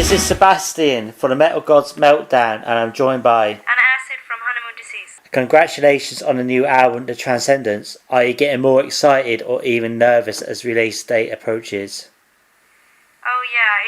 This is Sebastian for the Metal Gods Meltdown, and I'm joined by an acid from Honeymoon disease. Congratulations on the new album, The Transcendence. Are you getting more excited or even nervous as release date approaches? Oh yeah,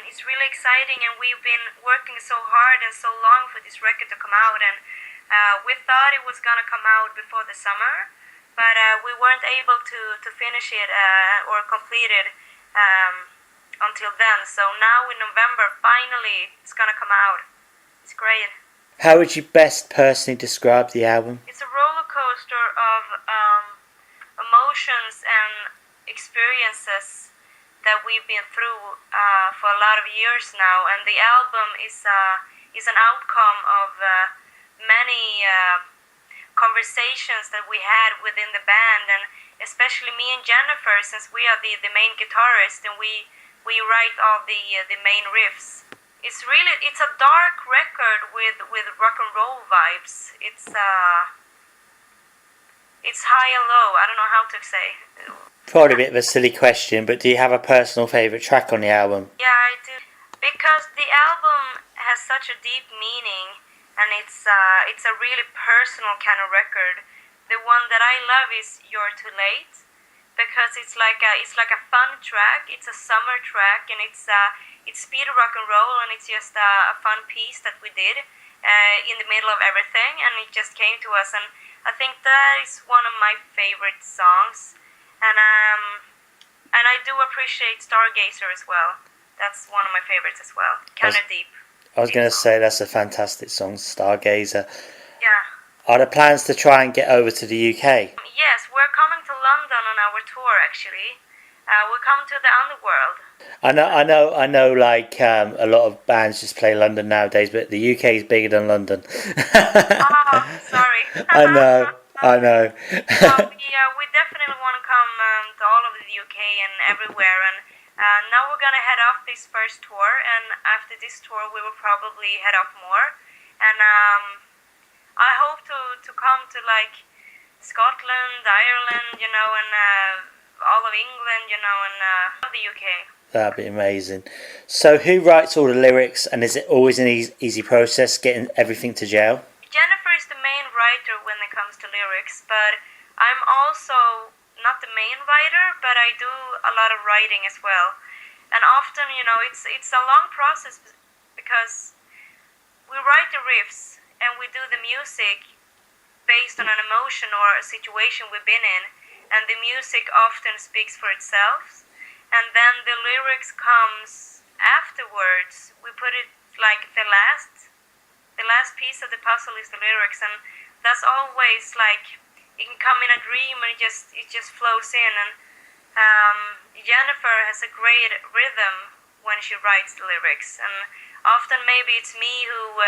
it's really exciting, and we've been working so hard and so long for this record to come out, and we thought it was gonna come out before the summer, but we weren't able to finish it or complete it until then. So now in November, finally, it's gonna come out. It's great. How would you best personally describe the album? It's a roller coaster of emotions and experiences that we've been through for a lot of years now, and the album is an outcome of many conversations that we had within the band, and especially me and Jennifer, since we are the main guitarist, and we write all the main riffs. It's a dark record with rock and roll vibes. It's high and low. I don't know how to say. Probably a bit of a silly question, but do you have a personal favourite track on the album? Yeah, I do. Because the album has such a deep meaning, and it's a really personal kind of record. The one that I love is You're Too Late, because it's like a fun track. It's a summer track, and it's speed rock and roll, and it's just a fun piece that we did in the middle of everything, and it just came to us, and I think that is one of my favorite songs. And I do appreciate Stargazer as well. That's one of my favorites as well. Kind of deep. I was going to say that's a fantastic song, Stargazer. Yeah. Are there plans to try and get over to the UK? Yes, we're coming to London on our tour actually. We're coming to the Underworld. I know. Like a lot of bands just play London nowadays, but the UK is bigger than London. Oh, sorry. I know. We definitely want to come to all over the UK and everywhere, and now we're gonna head off this first tour, and after this tour we will probably head off more, and I hope to come to like Scotland, Ireland, and all of England, and the UK. That'd be amazing. So who writes all the lyrics, and is it always an easy process getting everything to gel? Jennifer is the main writer when it comes to lyrics, but I'm also not the main writer, but I do a lot of writing as well. And often, it's a long process because we write the riffs and we do the music based on an emotion or a situation we've been in, and the music often speaks for itself, and then the lyrics comes afterwards. We put it like the last piece of the puzzle is the lyrics, and that's always like it can come in a dream and it just flows in. And Jennifer has a great rhythm when she writes the lyrics, and often maybe it's me who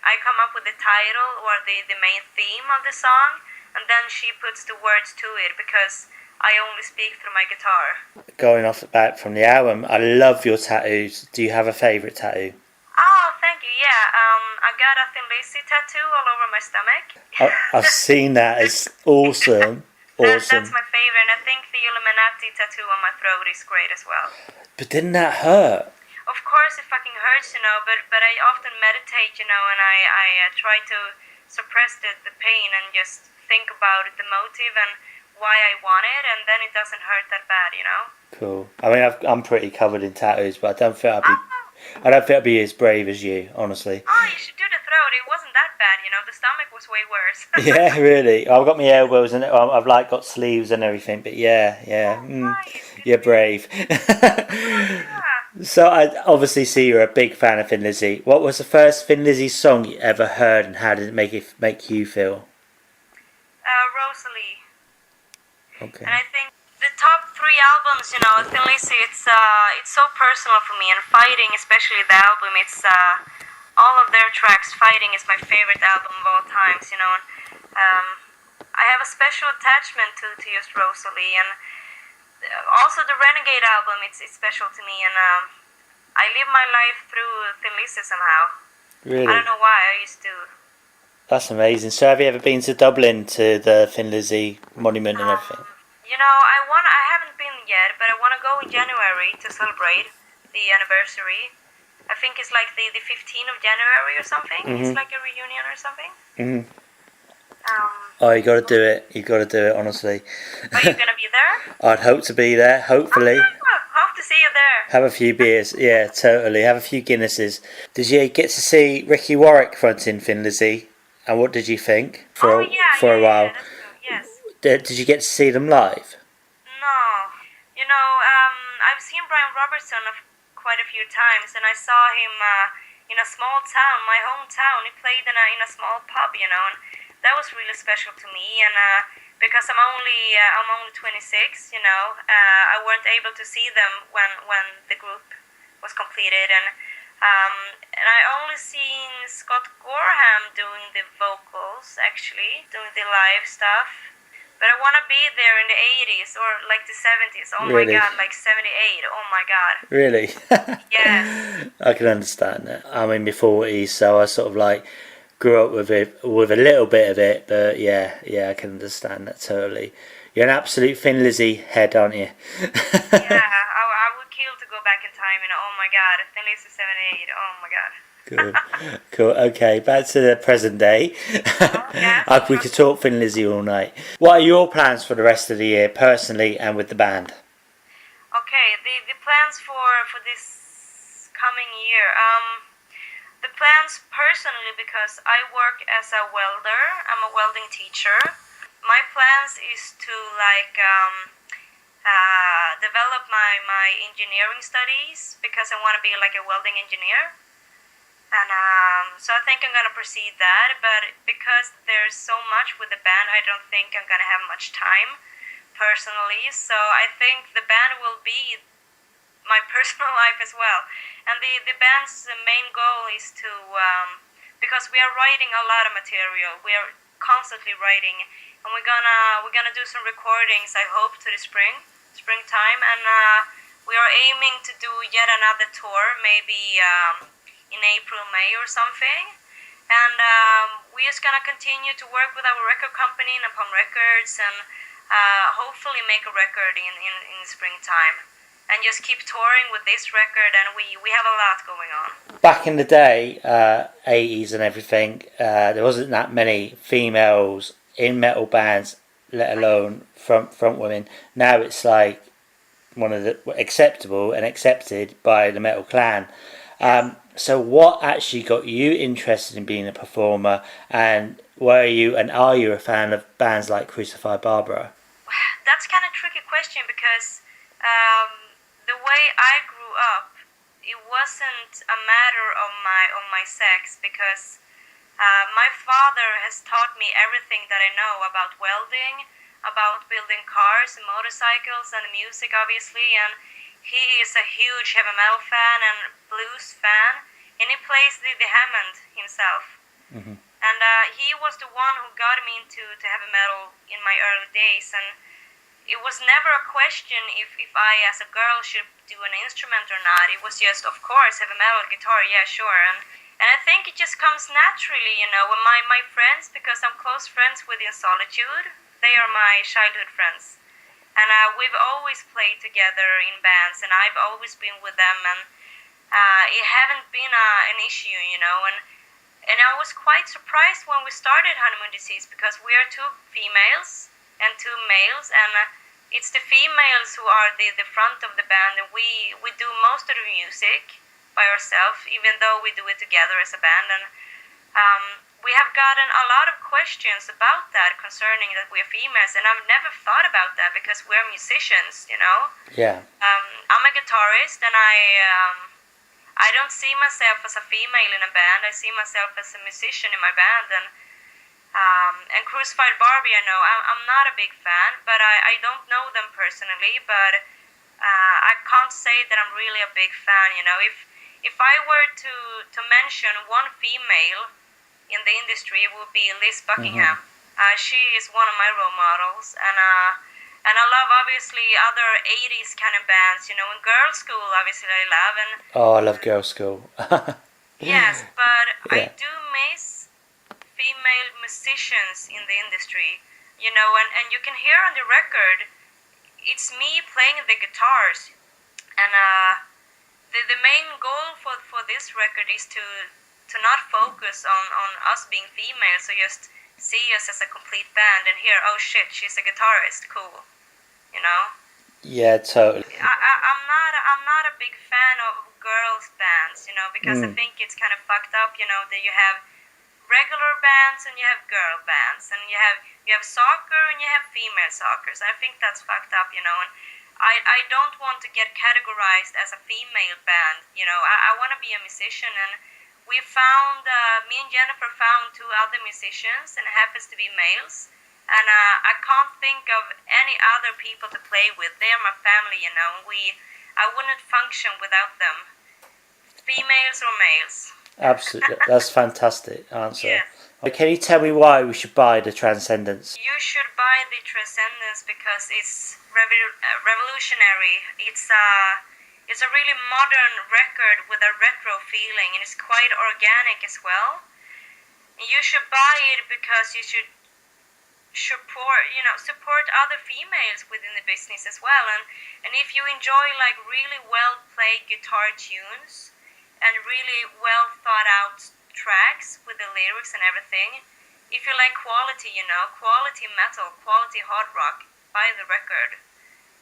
I come up with the title or the main theme of the song, and then she puts the words to it because I only speak through my guitar. Going off back from the album, I love your tattoos. Do you have a favourite tattoo? Oh, thank you. Yeah, I got a Thin Lizzy tattoo all over my stomach. I've seen that. It's awesome. Awesome. That's my favorite, and I think the Illuminati tattoo on my throat is great as well. But didn't that hurt? Of course it fucking hurts, but I often meditate, and I try to suppress the pain and just think about the motive and why I want it, and then it doesn't hurt that bad, Cool. I mean, I'm pretty covered in tattoos, but I don't think I'd be as brave as you, honestly. Oh, you should do the throat. It wasn't that bad, the stomach was way worse. Yeah, really. I've got my elbows and I've like got sleeves and everything, but yeah. Nice. You're brave. Yeah. So I obviously see you're a big fan of Thin Lizzy. What was the first Thin Lizzy song you ever heard, and how did it make you feel? Rosalie. Okay. And I think the top 3 albums, Thin Lizzy, it's so personal for me, and Fighting, especially the album, it's all of their tracks. Fighting is my favorite album of all times, and I have a special attachment to just Rosalie, and also the Renegade album, it's special to me, and I live my life through Thin Lizzy somehow. Really? I don't know why, I used to. That's amazing. So have you ever been to Dublin to the Thin Lizzy monument and everything? I haven't been yet, but I want to go in January to celebrate the anniversary. I think it's like the 15th of January or something. It's like a reunion or something. Oh, you got to do it. You got to do it. Honestly, Are you gonna be there? I'd hope to be there. Hopefully, Hope to see you there. have a few beers. Yeah, totally. Have a few Guinnesses. Did you get to see Ricky Warwick fronting Thin Lizzy? And what did you think for a while? Yeah, that's good. Yes. Did you get to see them live? No, I've seen Brian Robertson quite a few times, and I saw him in a small town, my hometown. He played in a small pub, and that was really special to me. And because I'm only 26, I weren't able to see them when the group was completed, and I only seen Scott Gorham doing the vocals, actually doing the live stuff. But I want to be there in the 80s or like the 70s. Oh Really? my god, like 78. Oh my god. Really? Yes. I can understand that. I'm in my 40s, so I sort of like grew up with it, with a little bit of it. But yeah, I can understand that totally. You're an absolute Thin Lizzy head, aren't you? Yeah, I would kill to go back in time. Oh my god, Thin Lizzy 78. Oh my god. Cool. Okay, back to the present day. Yeah. We could talk Thin Lizzy all night. What are your plans for the rest of the year, personally and with the band? Okay, the plans for this coming year. The plans personally, because I work as a welder. I'm a welding teacher. My plans is to develop my engineering studies, because I want to be like a welding engineer. And so I think I'm going to proceed that, but because there's so much with the band, I don't think I'm going to have much time personally. So I think the band will be my personal life as well. And the band's main goal is to, because we are writing a lot of material, we are constantly writing, and we're gonna do some recordings, I hope, to the springtime, and we are aiming to do yet another tour, maybe in April, May or something. And we're just gonna continue to work with our record company, Napalm Records, and hopefully make a record in the springtime. And just keep touring with this record, and we have a lot going on. Back in the day, 80s and everything, there wasn't that many females in metal bands, let alone front women. Now it's like one of the acceptable and accepted by the metal clan. So what actually got you interested in being a performer, and are you a fan of bands like Crucified Barbara? That's kind of a tricky question, because the way I grew up, it wasn't a matter of my sex, because my father has taught me everything that I know about welding, about building cars and motorcycles and music, obviously, and he is a huge heavy metal fan and blues fan, and he plays the Hammond himself. Mm-hmm. And he was the one who got me into heavy metal in my early days, and it was never a question if I, as a girl, should do an instrument or not. It was just, of course, heavy metal, guitar, yeah, sure. And I think it just comes naturally, when my friends, because I'm close friends with In Solitude, they are my childhood friends. And we've always played together in bands, and I've always been with them, and it haven't been an issue, and I was quite surprised when we started Honeymoon Disease, because we are two females and two males, and it's the females who are the front of the band, and we do most of the music by ourselves, even though we do it together as a band. And we have gotten a lot of questions about that, concerning that we're females, and I've never thought about that, because we're musicians, Yeah. I'm a guitarist, and I don't see myself as a female in a band. I see myself as a musician in my band. And Crucified Barbie, I'm not a big fan, but I don't know them personally, but I can't say that I'm really a big fan. If I were to mention one female in the industry, it would be Liz Buckingham. Mm-hmm. She is one of my role models, and I love, obviously, other 80s kind of bands, and Girls' School, obviously, I love. And oh, I love Girls' School. Yes, but yeah. I do miss female musicians in the industry, and you can hear on the record, it's me playing the guitars, and the main goal for this record is to not focus on us being female, so just see us as a complete band and hear, oh shit, she's a guitarist, cool, you know. Yeah, totally. I'm not a big fan of girls bands, you know, because I think it's kind of fucked up, you know, that you have regular bands and you have girl bands, and you have soccer and you have female soccer. So I think that's fucked up, you know, and I don't want to get categorized as a female band, you know. I want to be a musician, and we found, me and Jennifer found two other musicians, and it happens to be males. And I can't think of any other people to play with. They're my family, you know. I wouldn't function without them. Females or males. Absolutely. That's a fantastic answer. Yes. Can you tell me why we should buy the Transcendence? You should buy the Transcendence because it's revolutionary. It's a really modern record with a retro feeling, and it's quite organic as well. You should buy it because you should support other females within the business as well, and if you enjoy like really well played guitar tunes and really well thought out tracks with the lyrics and everything, if you like quality, you know, quality metal, quality hard rock, buy the record.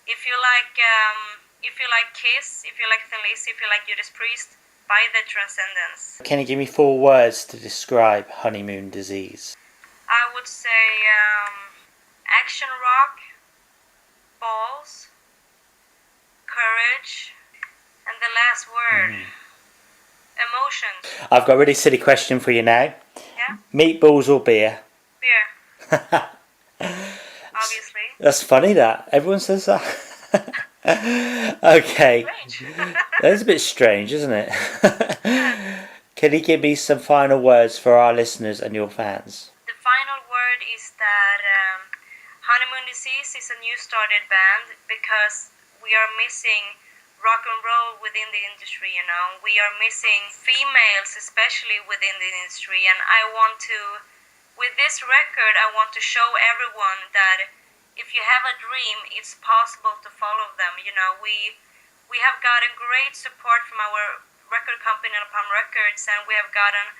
If you like Kiss, if you like Thin Lizzy, if you like Judas Priest, buy the Transcendence. Can you give me 4 words to describe Honeymoon Disease? I would say action rock, balls, courage, and the last word, emotions. I've got a really silly question for you now. Yeah? Meatballs or beer? Beer. Obviously. That's funny that. Everyone says that. Okay. Strange. That's a bit strange, isn't it? Can you give me some final words for our listeners and your fans? The final word is that Honeymoon Disease is a new started band because we are missing rock and roll within the industry, you know. We are missing females, especially within the industry, and with this record, I want to show everyone that if you have a dream, it's possible to follow them, you know. We have gotten great support from our record company, Napalm Records, and we have gotten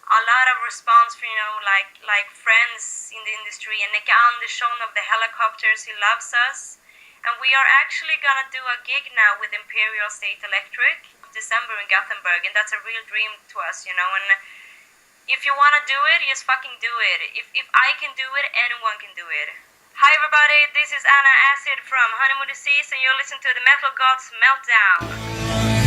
a lot of response from, you know, like friends in the industry, and Nick Andersson of the Helicopters, he loves us. And we are actually gonna do a gig now with Imperial State Electric December in Gothenburg, and that's a real dream to us, you know. And if you wanna do it, just fucking do it. If I can do it, anyone can do it. Hi everybody, this is Anna Acid from Honeymoon Disease, and you're listening to the Metal Gods Meltdown.